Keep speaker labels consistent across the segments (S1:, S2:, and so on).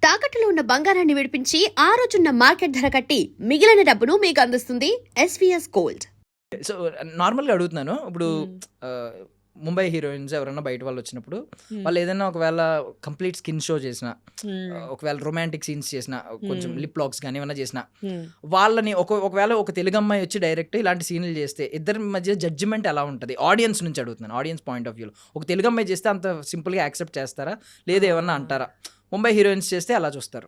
S1: తాకట్టులో ఉన్న బంగారాన్ని విడిపించి ఆ రోజున్న మార్కెట్ ధర కట్టి మిగిలిన డబ్బును మీకు అందిస్తుంది ఎస్వీఎస్ గోల్డ్.
S2: సో నార్మల్గా అడుగుతున్నాను ఇప్పుడు
S3: హ్మ్.
S2: ముంబై హీరోయిన్స్ ఎవరైనా బయట వాళ్ళు వచ్చినప్పుడు
S3: హ్మ్.
S2: వాళ్ళు ఏదైనా ఒకవేళ కంప్లీట్ స్కిన్ షో చేసిన
S3: హ్మ్.
S2: ఒకవేళ రొమాంటిక్ సీన్స్ చేసిన కొంచెం
S3: Hmm.
S2: లిప్ లాక్స్ కానీ ఏమైనా చేసిన
S3: హ్మ్.
S2: వాళ్ళని ఒకవేళ ఒక తెలుగు అమ్మాయి వచ్చి డైరెక్ట్ ఇలాంటి సీన్లు చేస్తే ఇద్దరి మధ్య జడ్జిమెంట్ ఎలా ఉంటుంది ఆడియన్స్ నుంచి అడుగుతున్నాను ఆడియన్స్ పాయింట్ ఆఫ్ వ్యూలో ఒక తెలుగు అమ్మాయి చేస్తే అంత సింపుల్గా యాక్సెప్ట్ చేస్తారా లేదా ఏమన్నా అంటారా ముంబై హీరోయిన్స్ చేస్తే అలా చూస్తారు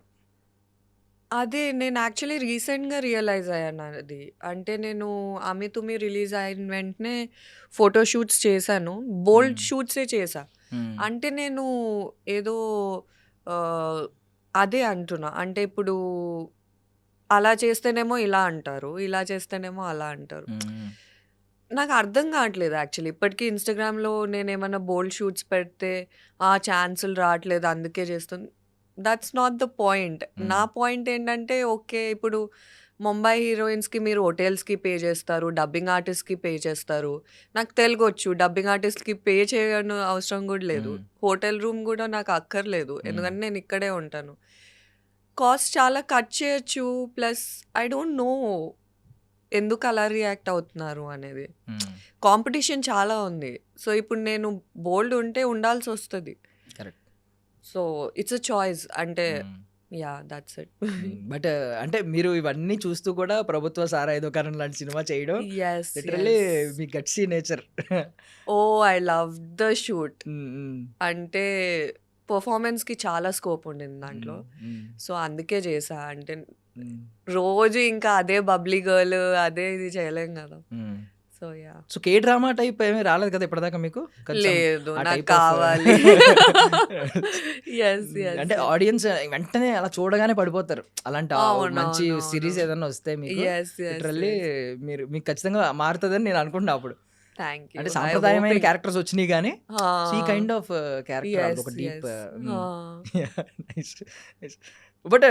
S3: అదే నేను యాక్చువల్లీ రీసెంట్‌గా రియలైజ్ అయ్యాను అది. అంటే నేను 'ఆమె తుమి' రిలీజ్ అయిన వెంటనే ఫోటో షూట్స్ చేశాను. బోల్డ్ షూట్సే చేశా. అంటే నేను ఏదో ఆహ్, అదే అంటున్నా. అంటే ఇప్పుడు అలా చేస్తేనేమో ఇలా అంటారు. ఇలా చేస్తేనేమో అలా అంటారు. నాకు అర్థం కావట్లేదు యాక్చువల్లీ. ఇప్పటికి ఇన్‌స్టాగ్రామ్‌లో నేనేమన్నా బోల్డ్ షూట్స్ పెడితే, ఛాన్సులు రావట్లేదు అందుకే చేస్తుంది. That's not the point. నా పాయింట్ ఏంటంటే ఓకే. ఇప్పుడు ముంబై హీరోయిన్స్‌కి మీరు హోటల్స్‌కి పే చేస్తారు. డబ్బింగ్ ఆర్టిస్ట్‌కి పే చేస్తారు. నాకు తెలుగొచ్చు. డబ్బింగ్ ఆర్టిస్ట్‌కి పే చేయని అవసరం కూడా లేదు. హోటల్ రూమ్ కూడా నాకు అక్కర్లేదు. ఎందుకంటే నేను ఇక్కడే ఉంటాను. కాస్ట్ చాలా కట్ చేయొచ్చు. ప్లస్ ఐ డోంట్ నో ఎందుకు అలా రియాక్ట్ అవుతున్నారు అనేది. కాంపిటీషన్ చాలా ఉంది. సో ఇప్పుడు నేను బోల్డ్ ఉంటే ఉండాల్సొస్తది.
S2: Correct
S3: so it's a choice. అంటే యాహ్! That's it.
S2: బట్ అంటే మీరు ఇవన్నీ చూస్తూ కూడా ప్రభుత్వ సారాయి దుకాణం లాంటి సినిమా చేయడం
S3: yes.
S2: Literally
S3: yes.
S2: Me gutsy nature
S3: oh! I love the shoot. అంటే పెర్ఫార్మన్స్‌కి చాలా స్కోప్ ఉండింది దాంట్లో. సో అందుకే చేశా. అంటే రోజు ఇంకా అదే బబ్లీ గర్ల్ అదే ఇది చేయలేం కదా! So yeah!
S2: So K drama type ఏమీ రాలేదు కదా ఇప్పటిదాకా మీకు కొంచెం
S3: లేదు.
S2: ఆ
S3: నాకు
S2: type of-
S3: కావాలి. యెస్. యెస్.
S2: అంటే ఆడియన్స్ వెంటనే అలా చూడగానే పడిపోతారు అలాంటి మంచి
S3: అవునవునవును.
S2: సిరీస్ ఏదైనా వస్తే మీకు
S3: యెస్. యెస్.
S2: లిటరల్లీ మీకు ఖచ్చితంగా మారుతుందని నేను అనుకుంటున్నా అప్పుడు
S3: థాంక్ యూ.
S2: అంటే
S3: ఐ
S2: సాంప్రదాయమైన
S3: హోపింగ్.
S2: క్యారెక్టర్స్ వచ్చినాయి కానీ ఈ కైండ్ ఆఫ్ క్యారెక్టర్
S3: యెస్.
S2: ఒక డీప్
S3: యెస్.
S2: బట్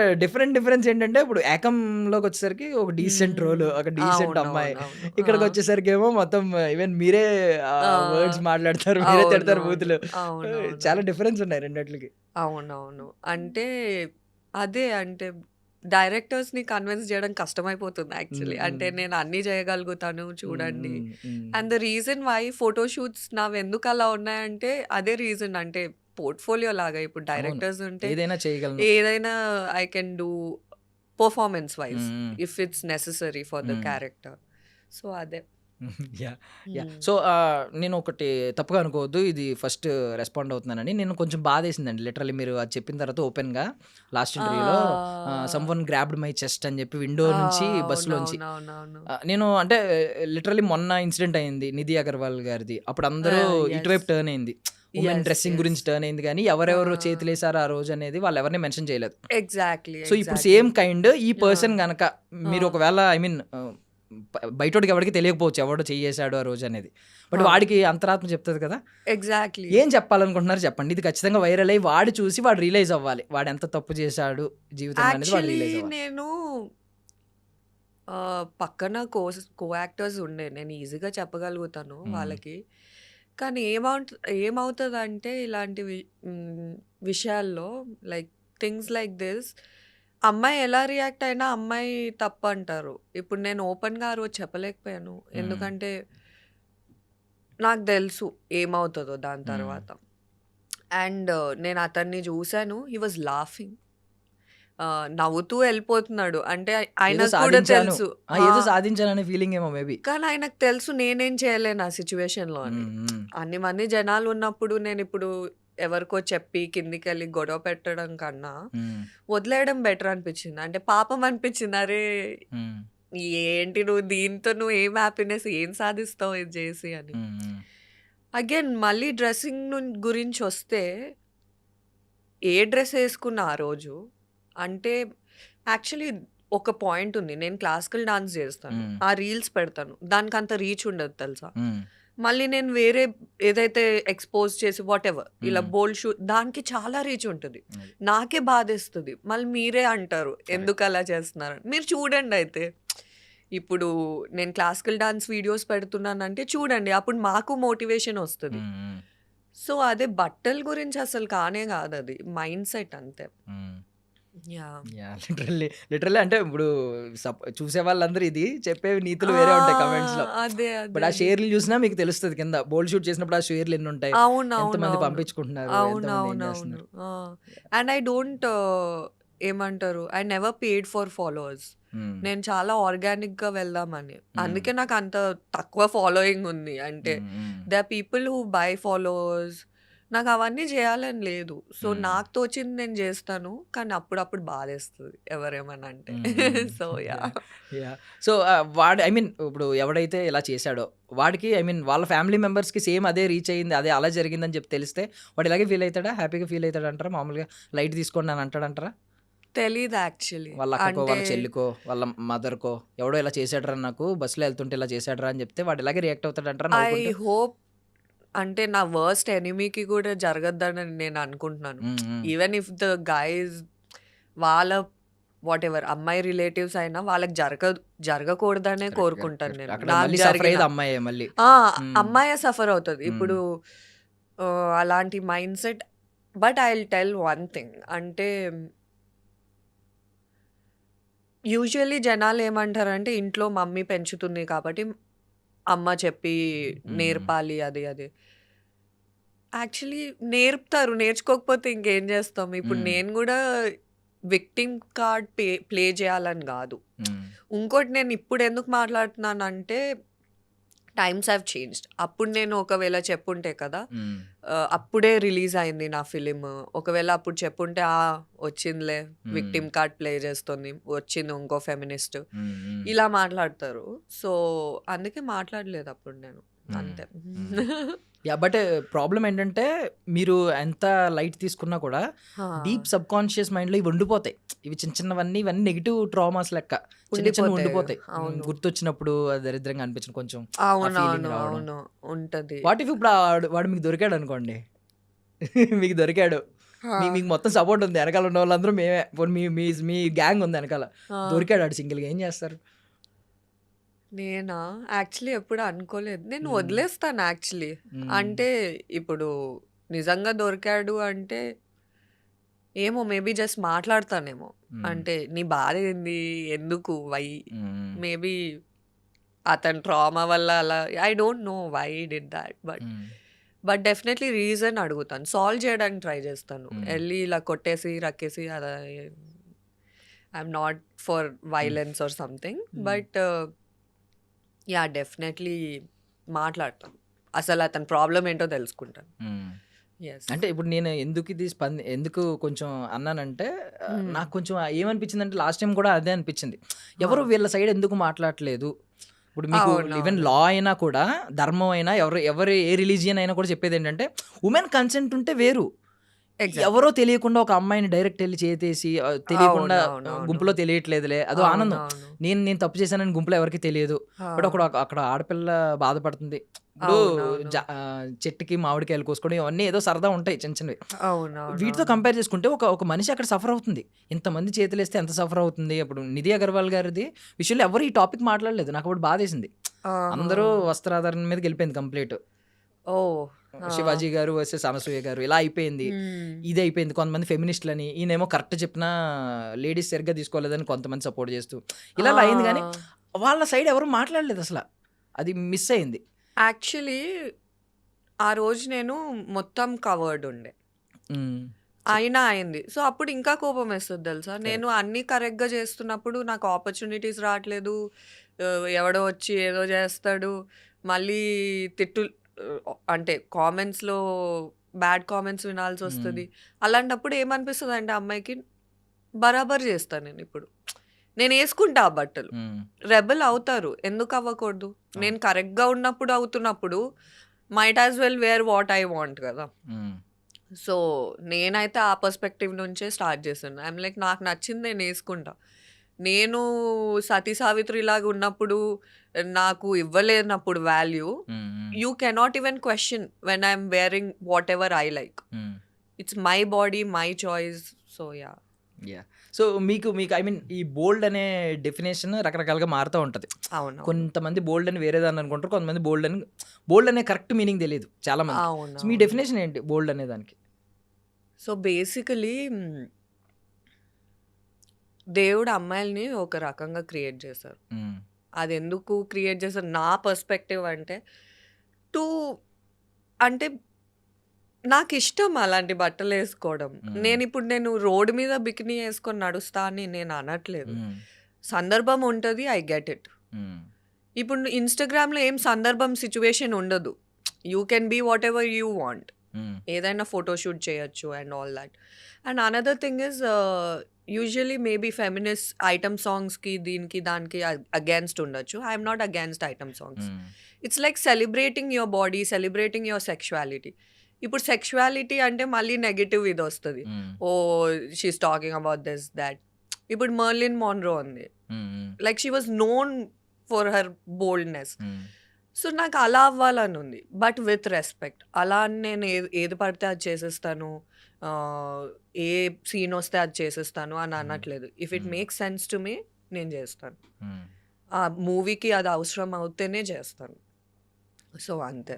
S2: డిఫరెన్స్ ఏంటంటే ఇప్పుడు ఏకంలోకి వచ్చేసరికి ఒక డీసెంట్ రోల్ ఒక డీసెంట్ అమ్మాయి
S3: అవునవునవును.
S2: ఇక్కడికి వచ్చేసరికి ఏమో మొత్తం ఈవెన్ మీరే వర్డ్స్ మాట్లాడతారు మీరే తిడతారు బూతులు
S3: అవునవును.
S2: చాలా డిఫరెన్స్ ఉన్నాయి రెండిట్లకి
S3: అవునవును. అంటే అదే అంటే డైరెక్టర్స్‌ని కన్విన్స్ చేయడం కష్టమైపోతుంది యాక్చువల్లీ. అంటే నేను అన్నీ చేయగలుగుతాను చూడండి. And the reason why photo shoots నావెందుకు అలా ఉన్నాయంటే అదే రీజన్. అంటే పోర్ట్‌ఫోలియో లాగా ఇప్పుడు డైరెక్టర్స్ ఉంటే
S2: ఏదైనా చేయగలను
S3: ఏదైనా I can do performance wise
S2: hmm.
S3: If it's necessary for the
S2: hmm.
S3: Character. So అదే.
S2: Yeah yeah
S3: hmm.
S2: సో నేను ఒకటి తప్పుగా అనుకోవద్దు ఇది ఫస్ట్ రెస్పాండ్ అవుతున్నానని నేను కొంచెం బాధ వేసిందండి లిటరల్లీ మీరు అది చెప్పిన తర్వాత ఓపెన్గా లాస్ట్ ఇంటర్వ్యూలో some one grabbed my chest అని చెప్పి విండో నుంచి బస్సులోంచి
S3: అవునవునవును.
S2: నేను అంటే లిటరల్లీ మొన్న ఇన్సిడెంట్ అయింది నిధి అగర్వాల్ గారిది అప్పుడు అందరూ ఇటువైపు టర్న్ అయింది ఉమెన్ డ్రెస్సింగ్ గురించి టర్న్ అయింది కానీ ఎవరెవరు చేతులేసారు ఆ రోజు అనేది వాళ్ళు ఎవరిని మెన్షన్ చేయలేదు
S3: ఎగ్జాక్ట్లీ.
S2: సో ఇప్పుడు సేమ్ కైండ్ ఈ పర్సన్ గనక మీరు ఒకవేళ ఐ మీన్ బయటోడికి ఎవరికి తెలియకపోవచ్చు ఎవడో చేసాడు ఆ రోజు అనేది బట్ వాడికి అంతరాత్మ చెప్తుంది కదా
S3: ఎగ్జాక్ట్లీ.
S2: ఏం చెప్పాలనుకుంటున్నారు చెప్పండి ఇది ఖచ్చితంగా వైరల్ అయ్యి వాడు చూసి వాడు రియలైజ్ అవ్వాలి వాడు ఎంత తప్పు చేశాడు జీవితంలో అనేది వాడు
S3: యాక్చువల్లీ
S2: రియలైజ్ అవ్వాలి
S3: నేను పక్కన కో యాక్టర్స్ ఉండే. నేను ఈజీగా చెప్పగలుగుతాను వాళ్ళకి. కానీ ఏమవుతదంటే ఇలాంటి విషయాల్లో లైక్ థింగ్స్ లైక్ దిస్ అమ్మాయి ఎలా రియాక్ట్ అయినా అమ్మాయి తప్పంటారు. ఇప్పుడు నేను ఓపెన్‌గా ఆ రోజు చెప్పలేకపోయాను. ఎందుకంటే నాకు తెలుసు ఏమవుతదో దాని తర్వాత. అండ్ నేను అతన్ని చూసాను. He was laughing. నవ్వుతూ వెళ్ళిపోతున్నాడు. అంటే
S2: ఏదో
S3: ఆయనకు కూడా
S2: సాధించాను
S3: తెలుసు.
S2: ఏదో సాధించాలనే ఫీలింగ్ ఏమో మేబీ
S3: కానీ ఆయనకు తెలుసు నేనేం చేయలేను ఆ సిట్యుయేషన్‌లో అని. అన్ని మంది జనాలు ఉన్నప్పుడు నేనిప్పుడు ఎవరికో చెప్పి కిందికెళ్ళి గొడవ పెట్టడం కన్నా వదిలేయడం బెటర్ అనిపించింది. అంటే పాపం అనిపించింది. అరే! ఏంటి నువ్వు ఏం హ్యాపీనెస్ ఏం సాధిస్తావు ఇది చేసి అని. అగైన్ మళ్ళీ డ్రెస్సింగ్ గురించొస్తే ఏ డ్రెస్ ఏసుకున్నా ఆ రోజు అంటే యాక్చువల్లీ ఒక పాయింట్ ఉంది. నేను క్లాసికల్ డాన్స్ చేస్తాను. ఆ రీల్స్ పెడతాను. దానికంత రీచ్ ఉండదు తెలుసా? మళ్ళీ నేను వేరే ఏదైతే ఎక్స్‌పోజ్ చేసి వాటెవర్ ఇలా బోల్డ్ షూట్ దానికి చాలా రీచ్ ఉంటది. నాకే బాధేస్తది. మళ్ళీ మీరే అంటారు ఎందుకలా చేస్తున్నారని. మీరు చూడండి అయితే. ఇప్పుడు నేను క్లాసికల్ డాన్స్ వీడియోస్ పెడుతున్నానంటే చూడండి. అప్పుడు మాకు మోటివేషన్ వస్తది. సో అదే బట్టల గురించి అసలు కానే కాదది. మైండ్ సెట్ అంతే.
S2: లిటరల్లీ అంటే ఇప్పుడు చూసే వాళ్ళందరూ ఇది చెప్పే నీతులు వేరే ఉంటాయి కమెంట్స్ లో.
S3: అదే
S2: బట్ ఆ షేర్లు చూసినా మీకు తెలుస్తుంది కింద బోల్డ్ షూట్ చేసినప్పుడు ఆ షేర్లు ఎన్ని ఉంటాయి, ఎంతమంది పంపించుకుంటున్నారు, ఎంతమంది ఏం చేస్తున్నారు.
S3: అండ్ ఐ డోంట్ ఏమంటారు, I never paid for followers. నేను చాలా ఆర్గానిక్ గా వెళ్దామని, అందుకే నాకు అంత తక్కువ ఫాలోయింగ్ ఉంది. అంటే they are people who buy followers, నాకు అవన్నీ చేయాలని లేదు. సో నాకు తోచింది నేను చేస్తాను, కానీ అప్పుడప్పుడు బాధేస్తుంది ఎవరేమన్నా అంటే. సో
S2: సో వాడు ఐ మీన్ ఇప్పుడు ఎవడైతే ఇలా చేశాడో వాడికి ఐ మీన్ వాళ్ళ ఫ్యామిలీ మెంబర్స్కి సేమ్ అదే రీచ్ అయ్యింది, అదే అలా జరిగిందని చెప్పి తెలిస్తే వాడు ఇలాగే ఫీల్ అవుతాడా, హ్యాపీగా ఫీల్ అవుతాడు అంటారా, మామూలుగా లైట్ తీసుకోండి అని అంటాడంటారా?
S3: తెలీదు యాక్చువల్లీ.
S2: వాళ్ళ అక్కకో వాళ్ళ
S3: అంటే
S2: చెల్లికో వాళ్ళ మదర్కో ఎవడో ఇలా చేశాడరా, నాకు బస్సులో వెళ్తుంటే ఇలా చేశాడరా అని చెప్తే వాడు ఇలాగే రియాక్ట్ అవుతాడంటారా
S3: ఐ
S2: నవ్వుకుంటూ?
S3: హోప్ అంటే నా వర్స్ట్ ఎనిమీకి కూడా జరగద్దని నేను అనుకుంటున్నాను. ఈవెన్ ఇఫ్ ద గైస్ వాళ్ళ వాట్ ఎవర్ అమ్మాయి రిలేటివ్స్ అయినా వాళ్ళకి జరగకూడదనే కోరుకుంటాను నేను.
S2: అక్కడ
S3: నాకు
S2: మళ్ళీ సఫర్
S3: జరిగిన
S2: అయ్యేది అమ్మాయే మళ్ళీ.
S3: అమ్మాయి సఫర్ అవుతుంది ఇప్పుడు. అలాంటి mind set. But I will tell one thing, అంటే యూజువల్లీ జనాలు ఏమంటారంటే ఇంట్లో మమ్మీ పెంచుతుంది కాబట్టి అమ్మ చెప్పి నేర్పాలి అది అది. యాక్చువల్లీ నేర్పుతారు, నేర్చుకోకపోతే ఇంకేం చేస్తాం. ఇప్పుడు నేను కూడా విక్టిమ్ కార్డ్ ప్లే చేయాలని కాదు. ఇంకోటి నేను ఇప్పుడు ఎందుకు మాట్లాడుతున్నానంటే టైమ్స్ హ్యావ్ చేంజ్డ్. అప్పుడు నేను ఒకవేళ చెప్పుంటే కదా, అప్పుడే రిలీజ్ అయింది నా ఫిలిం, ఒకవేళ అప్పుడు చెప్పుంటే వచ్చిందిలే విక్టిమ్ కార్డ్ ప్లే చేస్తుంది, వచ్చింది ఇంకో ఫెమినిస్ట్, ఇలా మాట్లాడతారు. సో అందుకే మాట్లాడలేదు అప్పుడు నేను, అంతే.
S2: బట్ ప్రాబ్లం ఏంటంటే మీరు ఎంత లైట్ తీసుకున్నా కూడా డీప్ సబ్ కాన్షియస్ మైండ్లో ఇవి ఉండిపోతాయి. ఇవి చిన్న చిన్నవన్నీ ఇవన్నీ నెగిటివ్ ట్రామాస్ లెక్క చిన్న చిన్న ఉండిపోతాయి. గుర్తొచ్చినప్పుడు దరిద్రంగా అనిపించిన కొంచెం
S3: అవును ఉంటది.
S2: వాట్ ఇఫ్ ఇప్పుడు వాడు మీకు దొరికాడు అనుకోండి, మీకు దొరికాడు, మీకు మొత్తం సపోర్ట్ ఉంది, వెనకాల ఉన్న వాళ్ళందరూ మేమే, మీ గ్యాంగ్ ఉంది వెనకాల, దొరికాడు వాడు సింగిల్గా, ఏం చేస్తారు?
S3: నేనా యాక్చువల్లీ ఎప్పుడు అనుకోలేదు, నేను వదిలేస్తాను యాక్చువల్లీ. అంటే ఇప్పుడు నిజంగా దొరికాడు అంటే ఏమో మేబీ జస్ట్ మాట్లాడతానేమో, అంటే నీ బాధ ఏంది, ఎందుకు, వై, మేబీ అతని ట్రామా వల్ల అలా, I don't know why did that, but definitely reason అడుగుతాను, సాల్వ్ చేయడానికి ట్రై చేస్తాను. వెళ్ళి ఇలా కొట్టేసి రక్కేసి అలా, I'm not for violence or something, but yeah definitely మాట్లాడతాను, అసలు అతని ప్రాబ్లం ఏంటో తెలుసుకుంటాను.
S2: అంటే ఇప్పుడు నేను ఎందుకు ఇది ఎందుకు కొంచెం అన్నానంటే నాకు కొంచెం ఏమనిపించింది అంటే లాస్ట్ టైం కూడా అదే అనిపించింది, ఎవరు వీళ్ళ సైడ్ ఎందుకు మాట్లాడలేదు. ఇప్పుడు మీకు ఈవెన్ లా అయినా కూడా, ధర్మం అయినా, ఎవరు ఏ రిలీజియన్ అయినా కూడా చెప్పేది ఏంటంటే ఉమెన్ కన్సెంట్ ఉంటే వేరు. ఎవరో తెలియకుండా ఒక అమ్మాయిని డైరెక్ట్ వెళ్ళి చేతేసి తెలియకుండా గుంపులో తెలియట్లేదులే అదో ఆనందం. నేను తప్పు చేశానని గుంపులో ఎవరికి తెలియదు, బట్ అక్కడ ఆడపిల్ల బాధపడుతుంది. ఇప్పుడు చెట్టుకి మామిడికాయలు కోసుకోవడం ఇవన్నీ ఏదో సరదా ఉంటాయి చిన్న చిన్నవి, వీటితో కంపేర్ చేసుకుంటే ఒక మనిషి అక్కడ సఫర్ అవుతుంది. ఇంతమంది చేతులు వేస్తే ఎంత సఫర్ అవుతుంది. ఇప్పుడు నిధి అగర్వాల్ గారిది విషయంలో ఎవరు ఈ టాపిక్ మాట్లాడలేదు, నాకు అప్పుడు బాధేసింది. అందరూ వస్త్రాధారణ మీదకి వెళ్ళిపోయింది కంప్లీట్. శివాజీ గారు వర్సెస్ అనసూయ గారు ఇలా అయిపోయింది, ఇది అయిపోయింది. కొంతమంది ఫెమినిస్టులని, ఈయనేమో కరెక్ట్ చెప్పిన లేడీస్ సరిగ్గా తీసుకోలేదని కొంతమంది సపోర్ట్ చేస్తూ ఇలా అయింది, కానీ వాళ్ళ సైడ్ ఎవరు మాట్లాడలేదు అసలు, అది మిస్ అయింది.
S3: యాక్చువల్లీ ఆ రోజు నేను మొత్తం కవర్డ్ ఉండే, అయినా అయింది. సో అప్పుడు ఇంకా కోపం వేస్తుంది తెలుసా. నేను అన్నీ కరెక్ట్గా చేస్తున్నప్పుడు నాకు ఆపర్చునిటీస్ రావట్లేదు, ఎవడో వచ్చి ఏదో చేస్తాడు, మళ్ళీ అంటే కామెంట్స్లో బ్యాడ్ కామెంట్స్ వినాల్సి వస్తుంది. అలాంటప్పుడు ఏమనిపిస్తుంది అంటే అమ్మాయికి బరాబర్ చేస్తాను నేను, ఇప్పుడు నేను వేసుకుంటా ఆ బట్టలు. రెబల్ అవుతారు, ఎందుకు అవ్వకూడదు. నేను కరెక్ట్గా ఉన్నప్పుడు అవుతున్నప్పుడు might as well wear what I want కదా. సో నేనైతే ఆ పర్స్పెక్టివ్ నుంచే స్టార్ట్ చేశాను. ఐఎమ్ లైక్ నాకు నచ్చింది నేను వేసుకుంటా. నేను సతీ సావిత్రి లాగా ఉన్నప్పుడు నాకు ఇవ్వలేనప్పుడు value, you cannot even question when I'm wearing whatever I like. It's my body, my choice. So yeah.
S2: So మీకు ఐ మీన్ ఈ బోల్డ్ అనే డెఫినేషన్ రకరకాలుగా మారుతూ ఉంటుంది.
S3: అవును,
S2: కొంతమంది బోల్డ్ అని వేరేదాన్ని అనుకుంటారు, కొంతమంది బోల్డ్ అనే కరెక్ట్ మీనింగ్ తెలియదు చాలా మంది.
S3: అవును.
S2: మీ డెఫినేషన్ ఏంటి బోల్డ్ అనే దానికి?
S3: సో బేసికలీ దేవుడు అమ్మాయిల్ని ఒక రకంగా క్రియేట్ చేశారు. అది ఎందుకు క్రియేట్ చేశారు నా పర్స్పెక్టివ్ అంటే టు అంటే నాకు ఇష్టం అలాంటి బట్టలు వేసుకోవడం. నేను రోడ్డు మీద బికినీ వేసుకొని నడుస్తా అని నేను అనట్లేదు. సందర్భం ఉంటుంది, ఐ గెట్ ఇట్. ఇప్పుడు ఇన్‌స్టాగ్రామ్‌లో ఏం సందర్భం, సిట్యుయేషన్ ఉండదు. You can be whatever you want. ఏదైనా ఫోటో షూట్ చేయొచ్చు and all that. And another thing is usually maybe feminist item సాంగ్స్‌కి దీనికి దానికి అగైన్స్ట్ ఉండొచ్చు. I'm not against item songs. It's like celebrating your body, celebrating your sexuality. ఇప్పుడు sexuality అంటే మళ్ళీ negative ఇది వస్తుంది. Oh she is talking about this that. ఇప్పుడు మర్లిన్ మాన్రో ఉంది, like she was known for her boldness. So నాకు అలా అవ్వాలని ఉంది, బట్ విత్ రెస్పెక్ట్. అలా అని నేను ఏది పడితే అది చేసేస్తాను, ఏ సీన్ వస్తే అది చేసేస్తాను అని అనట్లేదు. If it makes sense to me నేను చేస్తాను. ఆ మూవీకి అది అవసరం అవుతేనే చేస్తాను. సో అంతే.